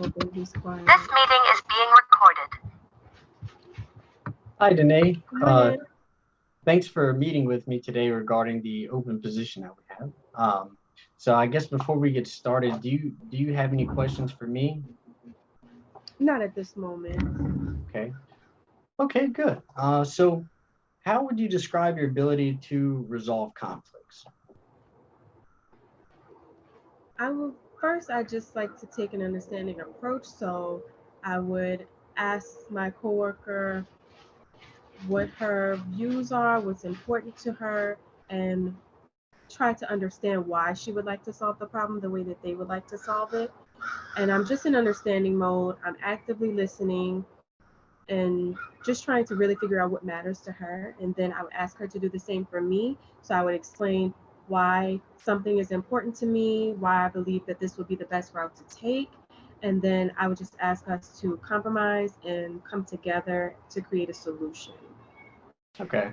hoping he's quiet. This meeting is being recorded. Hi, Denae. Good morning. Thanks for meeting with me today regarding the open position that we have. So I guess before we get started, do you have any questions for me? Not at this moment. Okay. Okay, good. So how would you describe your ability to resolve conflicts? I just like to take an understanding approach. So I would ask my coworker what her views are, what's important to her, and try to understand why she would like to solve the problem the way that they would like to solve it. And I'm just in understanding mode. I'm actively listening and just trying to really figure out what matters to her. And then I would ask her to do the same for me. So I would explain why something is important to me, why I believe that this would be the best route to take. And then I would just ask us to compromise and come together to create a solution. Okay.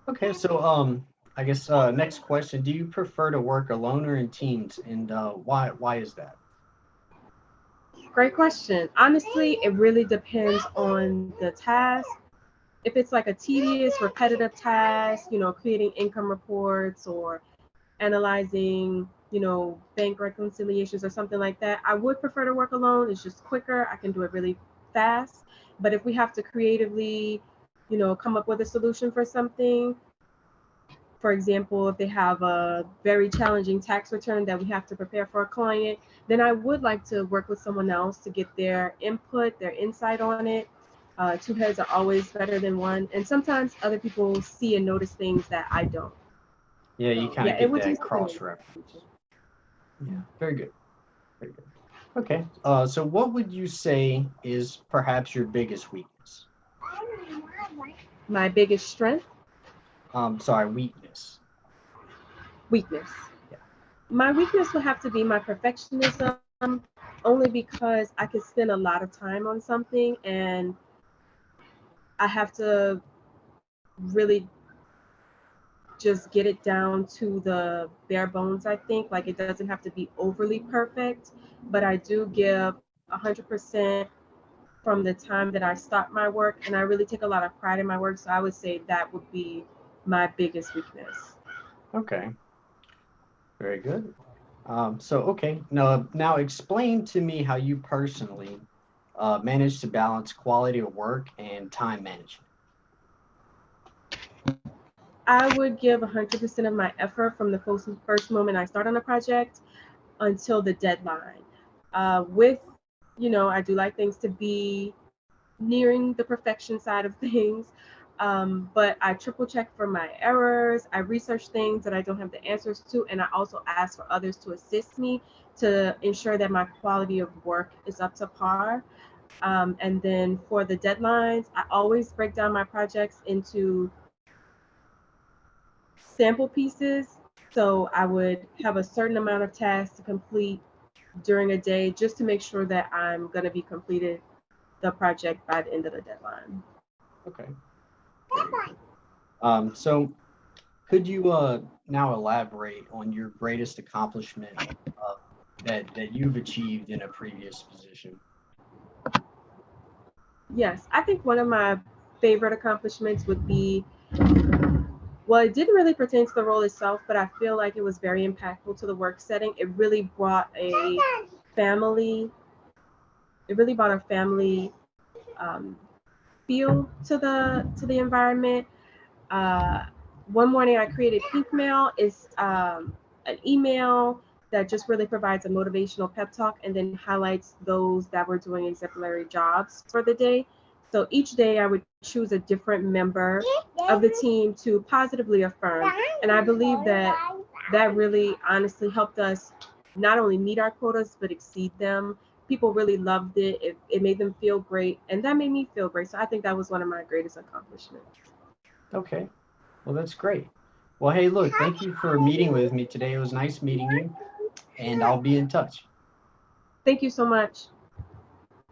Okay, so I guess next question, do you prefer to work alone or in teams, and why is that? Great question. Honestly, it really depends on the task. If it's like a tedious, repetitive task, creating income reports or analyzing, bank reconciliations or something like that, I would prefer to work alone. It's just quicker. I can do it really fast. But if we have to creatively, come up with a solution for something, for example, if they have a very challenging tax return that we have to prepare for a client, then I would like to work with someone else to get their input, their insight on it. Two heads are always better than one. And sometimes other people see and notice things that I don't. Yeah, you So, kind of it get would that just cross-reference. Yeah, very good. Very good. Okay, so what would you say is perhaps your biggest weakness? my biggest strength, Sorry, weakness. weakness. Yeah. My weakness would have to be my perfectionism, only because I could spend a lot of time on something and I have to really just get it down to the bare bones, I think. Like, it doesn't have to be overly perfect, but I do give 100% from the time that I start my work, and I really take a lot of pride in my work. So I would say that would be my biggest weakness. Okay, very good. Okay, now explain to me how you personally manage to balance quality of work and time management. I would give 100% of my effort from the first moment I start on a project until the deadline. With, I do like things to be nearing the perfection side of things. But I triple check for my errors. I research things that I don't have the answers to. And I also ask for others to assist me to ensure that my quality of work is up to par. And then for the deadlines, I always break down my projects into sample pieces. So I would have a certain amount of tasks to complete during a day just to make sure that I'm going to be completed the project by the end of the deadline. Okay. So could you now elaborate on your greatest accomplishment that you've achieved in a previous position? Yes, I think one of my favorite accomplishments would be, well, it didn't really pertain to the role itself, but I feel like it was very impactful to the work setting. Family, it really brought a family um, feel to the environment. Uh, One morning I created Pink Mail. It's an email that just really provides a motivational pep talk and then highlights those that were doing exemplary jobs for the day. So each day I would choose a different member of the team to positively affirm. And I believe that really honestly helped us not only meet our quotas, but exceed them. People really loved it. It made them feel great. And that made me feel great. So I think that was one of my greatest accomplishments. Okay, well, that's great. Well, hey, look, thank you for meeting with me today. It was nice meeting you, and I'll be in touch. Thank you so much.